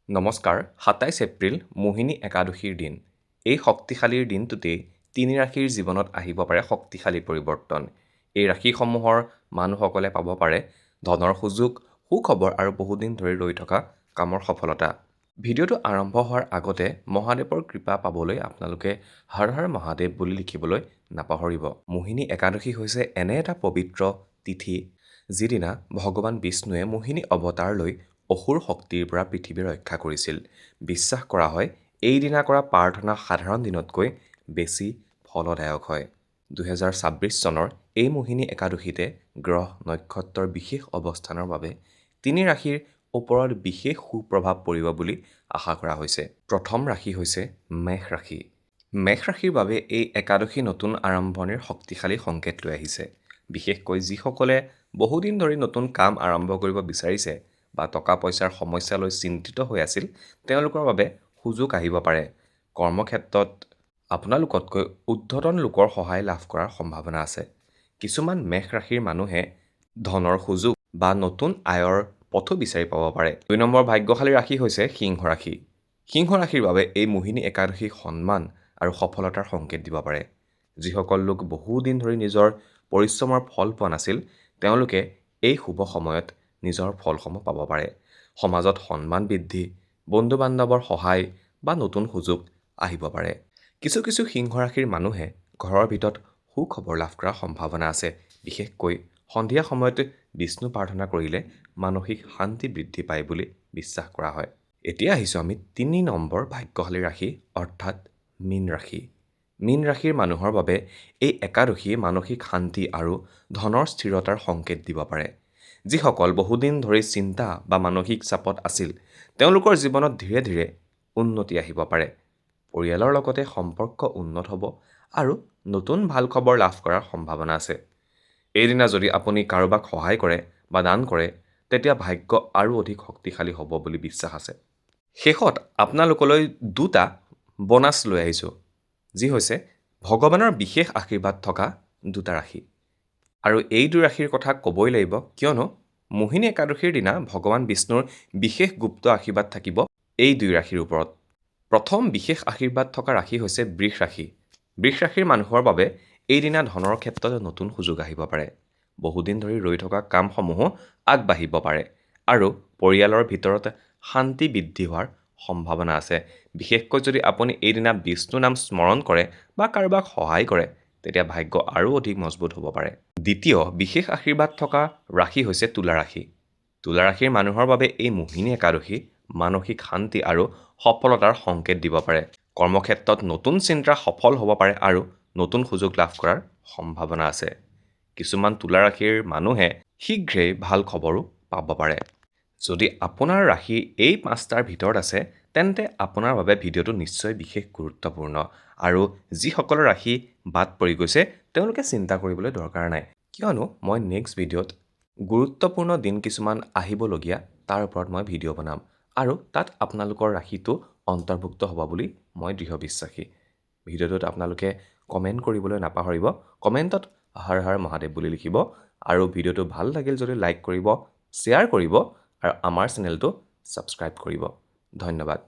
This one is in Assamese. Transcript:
নমস্কাৰ, ২৭ এপ্ৰিল মোহিনী একাদশীৰ দিন। এই শক্তিশালীৰ দিনটোতেই তিনি ৰাশিৰ জীৱনত আহিব পাৰে শক্তিশালী পৰিৱৰ্তন। এই ৰাশিসমূহৰ মানুহসকলে পাব পাৰে ধনৰ সুযোগ, সুখবৰ আৰু বহুদিন ধৰি ৰৈ থকা কামৰ সফলতা। ভিডিঅ'টো আৰম্ভ হোৱাৰ আগতে মহাদেৱৰ কৃপা পাবলৈ আপোনালোকে হৰ হৰ মহাদেৱ বুলি লিখিবলৈ নাপাহৰিব। মোহিনী একাদশী হৈছে এনে এটা পবিত্ৰ তিথি যিদিনা ভগৱান বিষ্ণুৱে মোহিনী অৱতাৰ লৈ অসুৰ শক্তিৰ পৰা পৃথিৱী ৰক্ষা কৰিছিল। বিশ্বাস কৰা হয় এইদিনা কৰা প্ৰাৰ্থনা সাধাৰণ দিনতকৈ বেছি ফলদায়ক হয়। ২০২৬ চনৰ এই মোহিনী একাদশীতে গ্ৰহ নক্ষত্ৰৰ বিশেষ অৱস্থানৰ বাবে তিনি ৰাশিৰ ওপৰত বিশেষ সুপ্ৰভাৱ পৰিব বুলি আশা কৰা হৈছে। প্ৰথম ৰাশি হৈছে মেষ ৰাশি। মেষ ৰাশিৰ বাবে এই একাদশী নতুন আৰম্ভণিৰ শক্তিশালী সংকেত লৈ আহিছে। বিশেষকৈ যিসকলে বহুদিন ধৰি নতুন কাম আৰম্ভ কৰিব বিচাৰিছে বা টকা পইচাৰ সমস্যা লৈ চিন্তিত হৈ আছিল, তেওঁলোকৰ বাবে সুযোগ আহিব পাৰে। কৰ্মক্ষেত্ৰত আপোনালোকতকৈ ঊৰ্ধ্বতন লোকৰ সহায় লাভ কৰাৰ সম্ভাৱনা আছে। কিছুমান মেষ ৰাশিৰ মানুহে ধনৰ সুযোগ বা নতুন আয়ৰ পথো বিচাৰি পাব পাৰে। ২ নম্বৰ ভাগ্যশালী ৰাশি হৈছে সিংহ ৰাশি। সিংহ ৰাশিৰ বাবে এই মোহিনী একাদশী সন্মান আৰু সফলতাৰ সংকেত দিব পাৰে। যিসকল লোক বহুদিন ধৰি নিজৰ পৰিশ্ৰমৰ ফল পোৱা নাছিল, তেওঁলোকে এই শুভ সময়ত নিজৰ ফলসমূহ পাব পাৰে। সমাজত সন্মান বৃদ্ধি, বন্ধু-বান্ধৱৰ সহায় বা নতুন সুযোগ আহিব পাৰে। কিছু সিংহ ৰাশিৰ মানুহে ঘৰৰ ভিতৰত সুখবৰ লাভ কৰাৰ সম্ভাৱনা আছে। বিশেষকৈ সন্ধিয়া সময়ত বিষ্ণু প্ৰাৰ্থনা কৰিলে মানসিক শান্তি বৃদ্ধি পায় বুলি বিশ্বাস কৰা হয়। এতিয়া আহিছোঁ আমি ৩ নম্বৰ ভাগ্যশালী ৰাশি অৰ্থাৎ মীন ৰাশি। মীন ৰাশিৰ মানুহৰ বাবে এই একাদশীয়ে মানসিক শান্তি আৰু ধনৰ স্থিৰতাৰ সংকেত দিব পাৰে। যিসকল বহুদিন ধৰি চিন্তা বা মানসিক চাপত আছিল, তেওঁলোকৰ জীৱনত ধীৰে ধীৰে উন্নতি আহিব পাৰে। পৰিয়ালৰ লগতে সম্পৰ্ক উন্নত হ'ব আৰু নতুন ভাল খবৰ লাভ কৰাৰ সম্ভাৱনা আছে। এইদিনা যদি আপুনি কাৰোবাক সহায় কৰে বা দান কৰে, তেতিয়া ভাগ্য আৰু অধিক শক্তিশালী হ'ব বুলি বিশ্বাস আছে। শেষত আপোনালোকলৈ ২টা বোনাছ লৈ আহিছোঁ, যি হৈছে ভগৱানৰ বিশেষ আশীৰ্বাদ থকা 2টা ৰাশি। আৰু এই 2 ৰাশিৰ কথা ক'বই লাগিব, কিয়নো মোহিনী একাদশীৰ দিনা ভগৱান বিষ্ণুৰ বিশেষ গুপ্ত আশীৰ্বাদ থাকিব এই 2 ৰাশিৰ ওপৰত। প্ৰথম বিশেষ আশীৰ্বাদ থকা ৰাশি হৈছে বৃষ ৰাশি। বৃষ ৰাশিৰ মানুহৰ বাবে এইদিনা ধনৰ ক্ষেত্ৰত নতুন সুযোগ আহিব পাৰে। বহুদিন ধৰি ৰৈ থকা কামসমূহো আগবাঢ়িব পাৰে আৰু পৰিয়ালৰ ভিতৰত শান্তি বৃদ্ধি হোৱাৰ সম্ভাৱনা আছে। বিশেষকৈ যদি আপুনি এইদিনা বিষ্ণু নাম স্মৰণ কৰে বা কাৰোবাক সহায় কৰে, তেতিয়া ভাগ্য আৰু অধিক মজবুত হ'ব পাৰে। দ্বিতীয় বিশেষ আশীৰ্বাদ থকা ৰাশি হৈছে তুলা ৰাশি। তুলা ৰাশিৰ মানুহৰ বাবে এই মোহিনী একাদশী মানসিক শান্তি আৰু সফলতাৰ সংকেত দিব পাৰে। কৰ্মক্ষেত্ৰত নতুন চিন্তা সফল হ'ব পাৰে আৰু নতুন সুযোগ লাভ কৰাৰ সম্ভাৱনা আছে। কিছুমান তুলা ৰাশিৰ মানুহে শীঘ্ৰেই ভাল খবৰো পাব পাৰে। যদি আপোনাৰ ৰাশি এই 5টাৰ ভিতৰত আছে, তেন্তে আপোনাৰ বাবে ভিডিঅ'টো নিশ্চয় বিশেষ গুৰুত্বপূৰ্ণ। আৰু যিসকলৰ ৰাশি বাদ পৰি গৈছে, তেওঁলোকে চিন্তা কৰিবলৈ দৰকাৰ নাই, কিয়নো মই নেক্সট ভিডিঅ'ত গুৰুত্বপূৰ্ণ দিন কিছুমান আহিবলগীয়া তাৰ ওপৰত মই ভিডিঅ' বনাম আৰু তাত আপোনালোকৰ ৰাশিটো অন্তৰ্ভুক্ত হ'ব বুলি মই দৃঢ় বিশ্বাসী। ভিডিঅ'টোত আপোনালোকে কমেণ্ট কৰিবলৈ নাপাহৰিব। কমেণ্টত হৰ হৰ মহাদেৱ বুলি লিখিব আৰু ভিডিঅ'টো ভাল লাগিল যদি লাইক কৰিব, শ্বেয়াৰ কৰিব আৰু আমাৰ চেনেলটো ছাবস্ক্ৰাইব কৰিব। ধন্যবাদ।